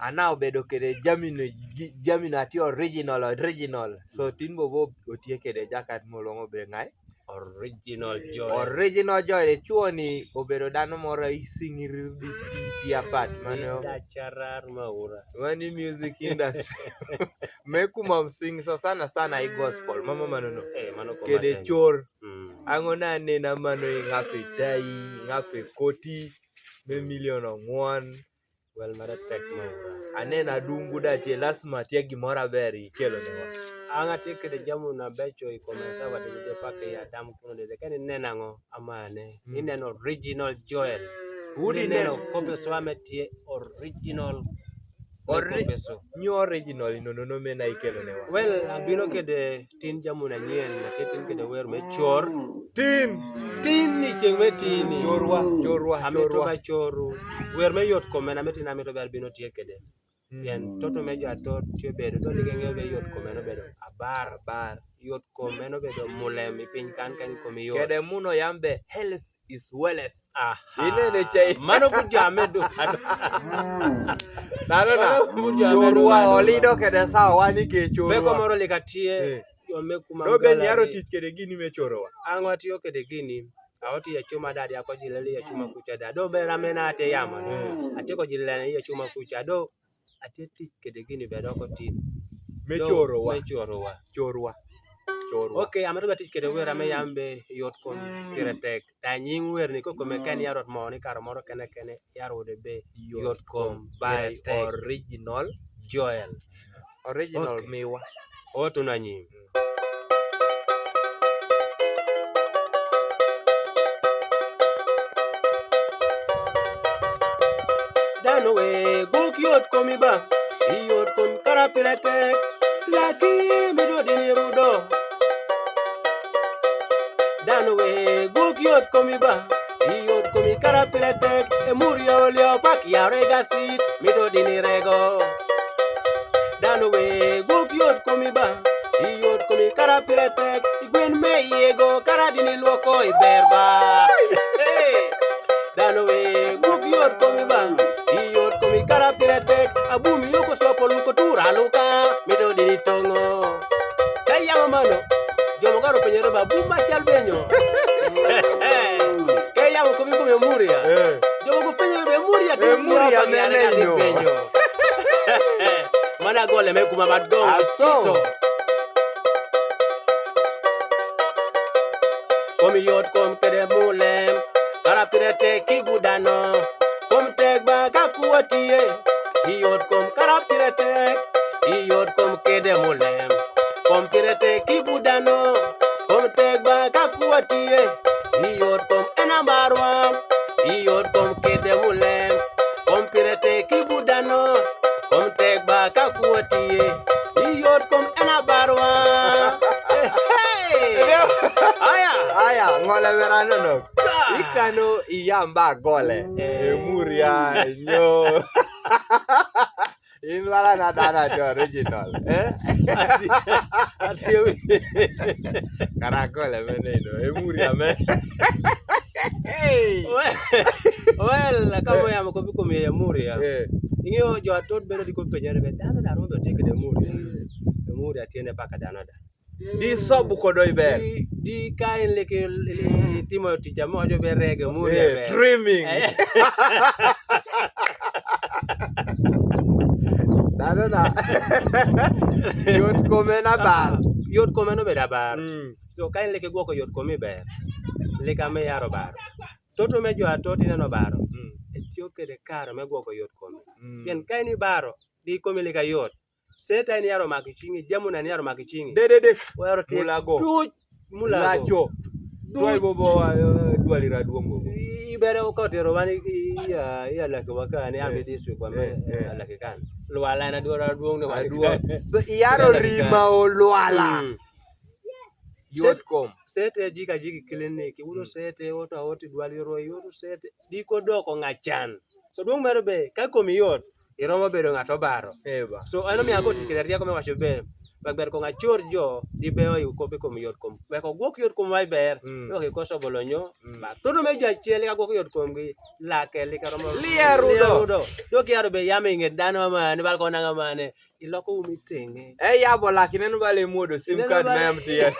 ana obedo kede jamino ati original so tin bobo otie kede jakat molongo be ngai original joy chuoni obedo dano moro isingiri di apat mano charar maura mani music industry mekuma sing so sana i gospel mama mano kede chor angona nena mano ngape dai ngape koti me million ongwan well mara tek maura anena dungu datie lasma tie gimora beri kelo newa anga tikede jamu na becho ikomesa wadede pake ya damu kuno de kani nenango amane ineno original Joel udi neno kope swame tie original nyo original no mena ikelo newa well abino kede tin jamu na nyien na tin kede wer me chor tin ni chengwe tini chorwa choru wer me yot komena metina meto ber bino tie kede yen toto mejo atot tie bedo to nigenge be yot komeno bedo abar yot komeno bedo mulem piny kan komi yot kede muno yambe health is wealth inene chai mano kujame do na chorwa olido kede sawa wani ke chorwa beko moro likatie yome kuma no ben yaro tich kede gini me chorwa ango atiyo kede gini awoti ya chuma dadi ako jilele ya chuma kucha dado bera mena ate yama atiko jilele ya chuma kucha do ate tich kede gini bedo ko tin me chorwa okay amado batich kede wera me yambe yot kon kiretek ta nying wer ni koko mekani yarot mo ni karo moro kene yaro de be yot kom by original Joel okay. Miwa oto na nying dano we guk yot komi ba yot kom karapiretek laki mido dini rudo dano we guk yot komi ba yot komi karapiretek emuria olio pak yarega sit mido dini rego dano we guk yot komi ba yot komi karapiretek igwen me yego karadini luoko iberba dano we guk yot komi ba yot komi karapiretek abumi yoko sopo luko tura luka mido dini tongo kaya mano jomo garo penyero babu machal benyo kaya mo komi komi muria jomo ko penyero be muria benyo mana gole me kuma madongo aso komi yot kom kede mulem karapiretek kibudano kom tegba kakuatie yot kom karapiretek yot kom kede mulem kom piretek kibudano kom tegba kakuatie yot kom enamarwa yot kom kede mulem kom piretek kibudano kom tegba kakuatie yot kom enabarwa aya ngole verano no ikano iyamba gole muria nyo in wala na dana to original atiyo karagole meneno muria me well kamo yamo ko biko me muria ingeo jo atot bedo diko penyere be dano daro be teke de muria tiene paka dano da di sobu kodo iber di kain leke timo tija mojo be rege muria dreaming dano na yot komeno be dabar so kain leke goko yot komi ber leka me yaro baro toto me jo atoti neno baro etiyo kede karo me goko yot komi yen kaini baro di komi leka yot seta ni yaro makichingi jamu na ni yaro makichingi de waro mulago dwai bobo dwali raduongo ibere ukotero wani ya lake wakani ambe district kwa me lake kan lwala na dwara duong ne waduo so yaro rima o lwala yotkom sete jiki clinic udo sete oti dwali ro yodo sete diko doko ngachan so duong mero be ka komi yot iromo bedo ngato baro so ano mi ago tikere riako me wacho be ber ko ngachor jo di beo yu ko be ko yot kom be ko gwok yot kom mai ber yo ke koso bolonyo ba todo me ja chieli ka gwok yot kom gi la ke li karo Lierudo. do kiaro be yame nge dano ma ne bal ko nanga mane iloko umi tenge Ya bola kinenu bale modo sim card na mtn.